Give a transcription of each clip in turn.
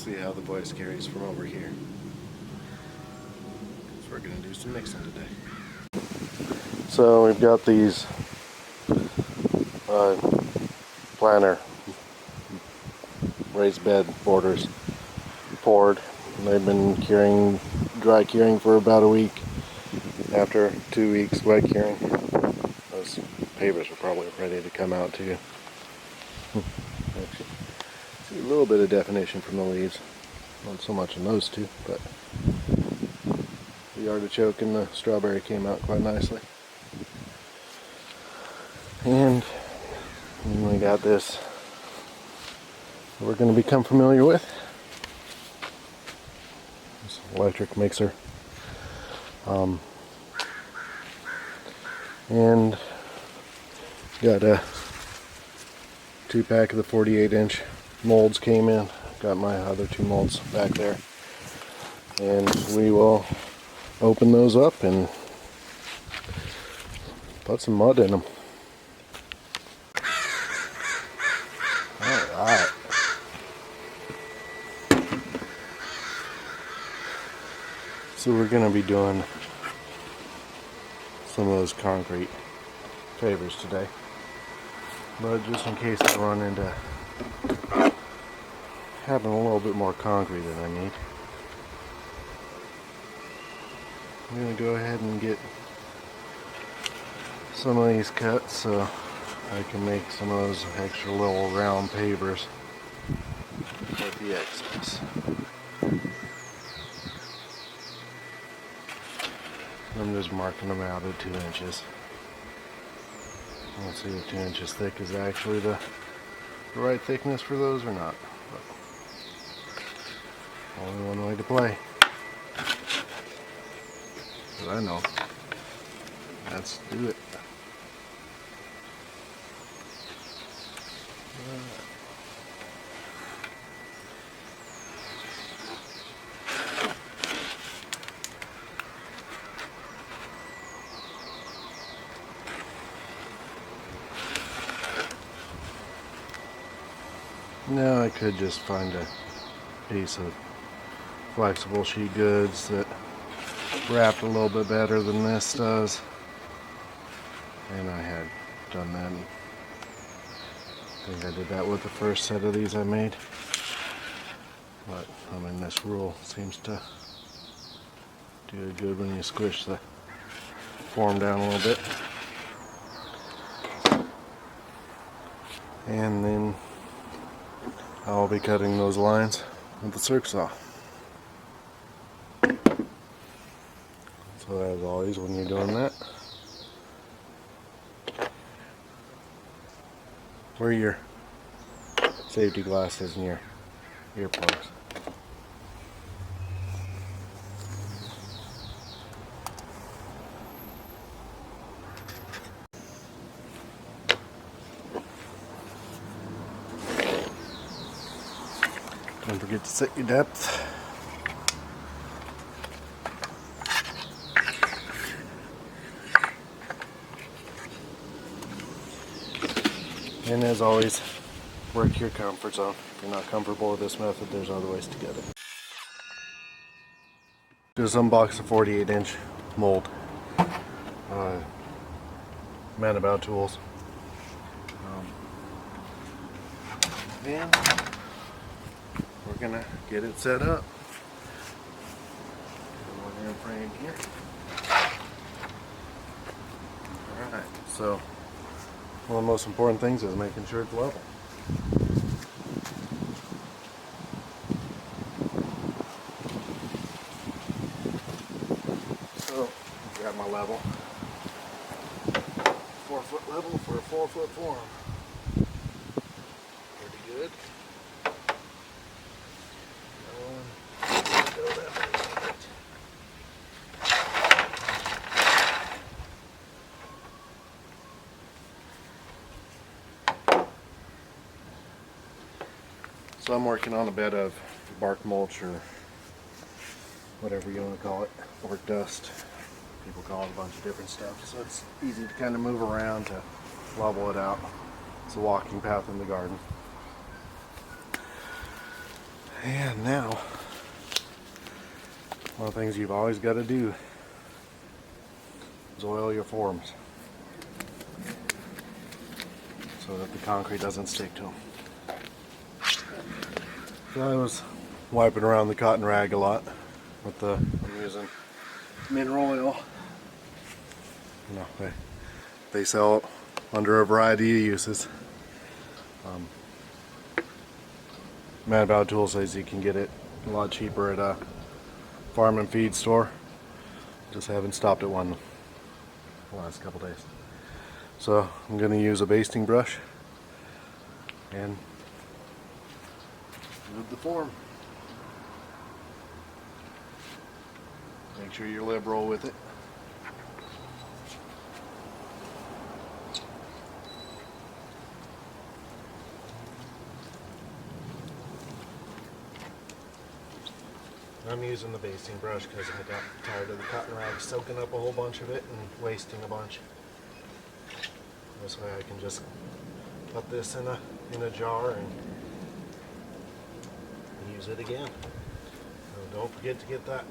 see how the voice carries from over here. So we're going to do some mixing today. So we've got these planter raised bed borders poured. They've been dry curing for about a week. After 2 weeks wet curing, those pavers are probably ready to come out too. Actually, see a little bit of definition from the leaves. Not so much in those two, but the artichoke and the strawberry came out quite nicely. And then we got this we're going to become familiar with. This electric mixer. And got a 2-pack of the 48-inch molds came in. Got my other 2 molds back there. And we will open those up and put some mud in them. Alright. So we're going to be doing some of those concrete pavers today, but just in case I run into having a little bit more concrete than I need, I'm going to go ahead and get some of these cut so I can make some of those extra little round pavers with the excess. I'm just marking them out at 2 inches. Let's see if 2 inches thick is actually the right thickness for those or not. But only one way to play. But I know. Let's do it. Now I could just find a piece of flexible sheet goods that wrapped a little bit better than this does. And I had done that. I think I did that with the first set of these I made. But I mean, this rule seems to do it good when you squish the form down a little bit. And then I'll be cutting those lines with the circ saw. So as always, when you're doing that, wear your safety glasses and your earplugs. Don't forget to set your depth. And as always, work your comfort zone. If you're not comfortable with this method, there's other ways to get it. Just unbox the 48-inch mold. Manabout tools. And we're gonna get it set up. Put one frame here. Alright, so one of the most important things is making sure it's level. So, grab my level. 4-foot level for a 4-foot form. Pretty good. So I'm working on a bed of bark mulch or whatever you want to call it, or dust. People call it a bunch of different stuff. So it's easy to kind of move around to level it out. It's a walking path in the garden. And now, one of the things you've always got to do is oil your forms so that the concrete doesn't stick to them. So I was wiping around the cotton rag a lot with I'm using mineral oil. You know, they sell it under a variety of uses. Man About Tools says you can get it a lot cheaper at a farm and feed store. Just haven't stopped at one the last couple days. So I'm going to use a basting brush and move the form. Make sure you're liberal with it. I'm using the basting brush because I got tired of the cotton rag soaking up a whole bunch of it and wasting a bunch. This way I can just put this in a jar and use it again. So don't forget to get that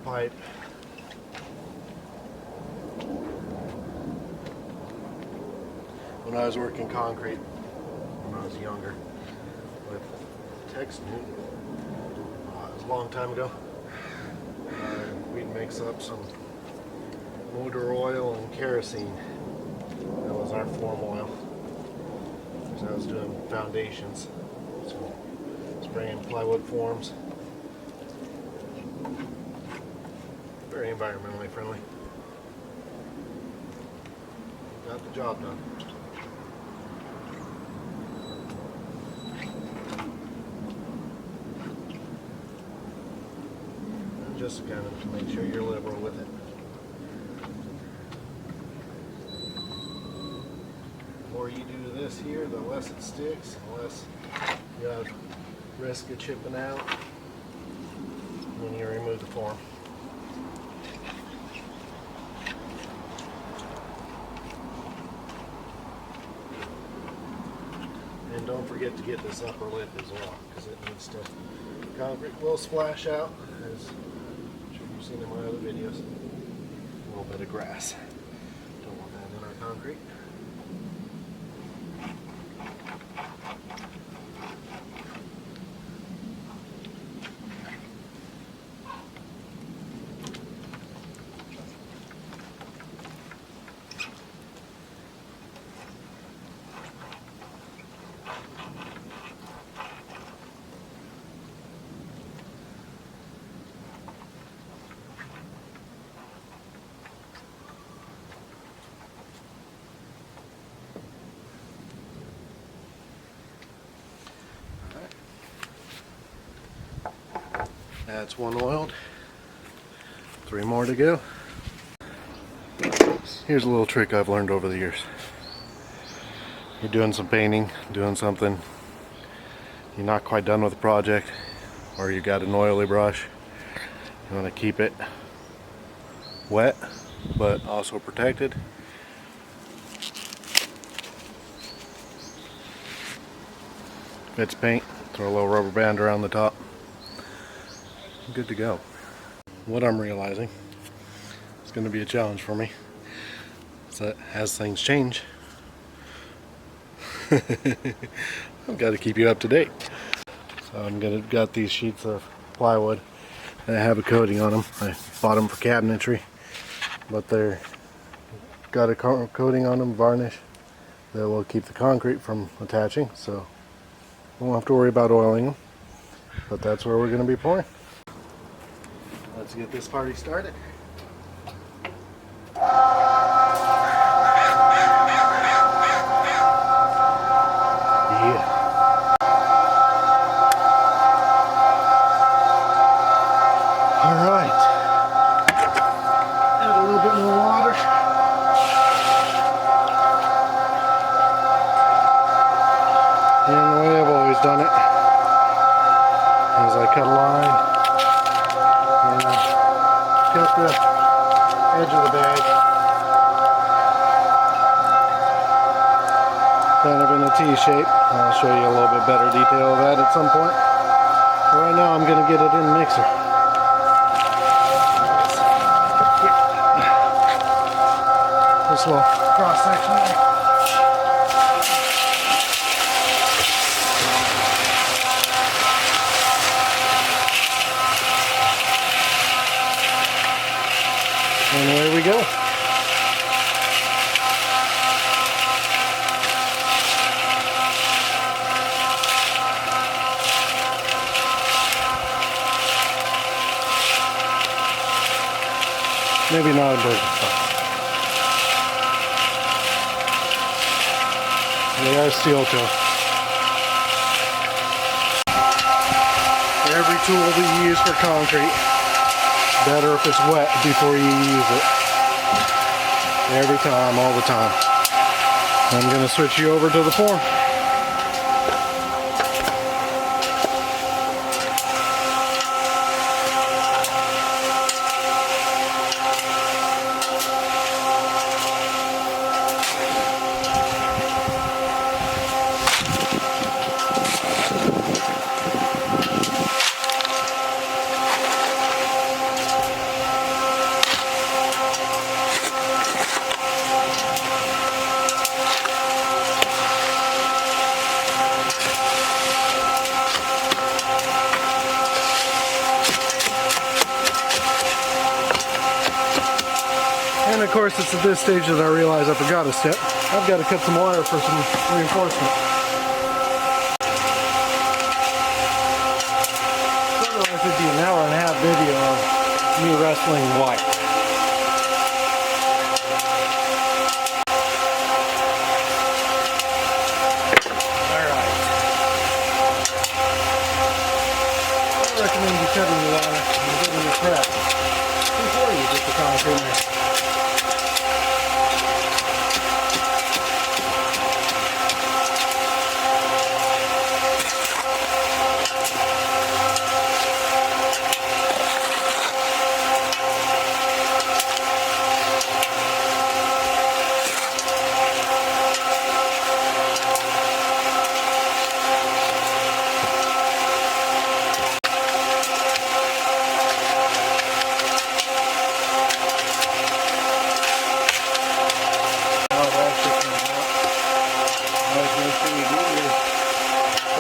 pipe. When I was working concrete, when I was younger, with Tex Newton, it was a long time ago, we'd mix up some motor oil and kerosene. That was our form oil. So I was doing foundations, so spraying plywood forms. Very environmentally friendly. Got the job done. And just kind of make sure you're liberal with it. The more you do this here, the less it sticks, the less you have risk of chipping out when you remove the form. And don't forget to get this upper lip as well, because it needs to, concrete will splash out, as I'm sure you've seen in my other videos. A little bit of grass. Don't want that in our concrete. That's one oiled. 3 more to go. Here's a little trick I've learned over the years. You're doing some painting, doing something, you're not quite done with the project, or you got an oily brush. You want to keep it wet, but also protected. If it's paint, throw a little rubber band around the top. Good to go. What I'm realizing is going to be a challenge for me is that as things change, I've got to keep you up to date. So got these sheets of plywood that have a coating on them. I bought them for cabinetry, but they're got a coating on them, varnish, that will keep the concrete from attaching, so we won't have to worry about oiling them. But that's where we're going to be pouring. Let's get this party started. Yeah. All right. Add a little bit more water. And the way I've always done it is I cut a line. Cut the edge of the bag. kind of in a T shape. I'll show you a little bit better detail of that at some point. But right now I'm going to get it in the mixer. This little cross section there. And there we go. Maybe not a Birkenstock. They are steel toe. Every tool that you use for concrete, better if it's wet before you use it. Every time, all the time. I'm going to switch you over to the form. And of course, it's at this stage that I realize I forgot a step. I've got to cut some wire for some reinforcement. Otherwise, it'd be an hour and a half video of me wrestling wire. Alright. I recommend you cutting the wire and getting it prepped before you get the concrete in there.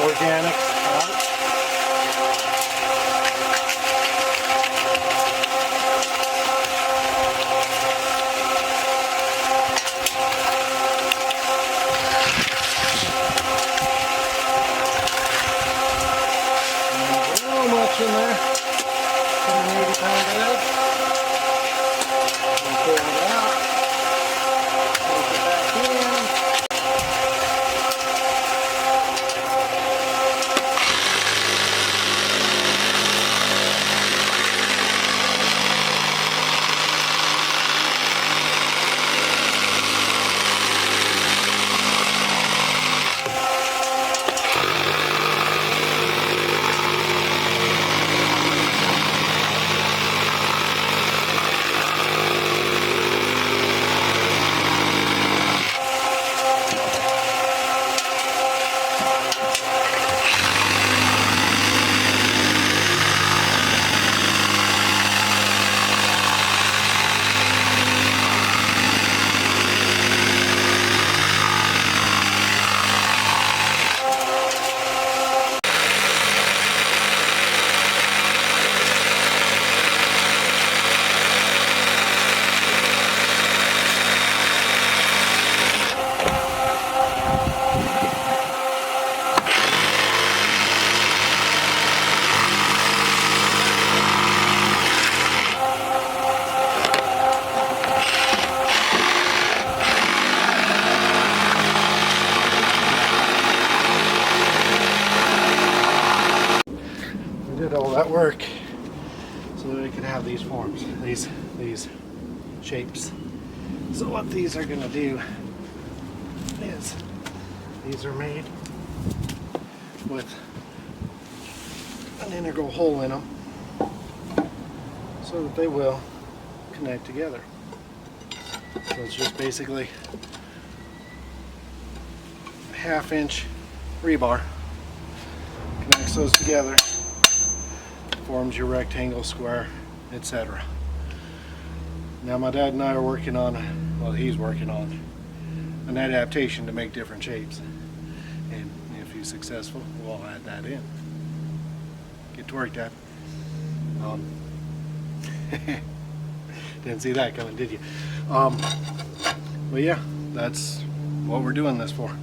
Organic. Not much in there. 180 pound head. Pull it out. Pull it back in. All that work so that we could have these forms, these shapes. So what these are going to do is these are made with an integral hole in them so that they will connect together. So it's just basically 1/2-inch rebar, connects those together, forms your rectangle, square, etc. Now my dad and I are working on, well, he's working on an adaptation to make different shapes, and if he's successful, we'll add that in. Get to work, Dad. Didn't see that coming, did you? But yeah, that's what we're doing this for.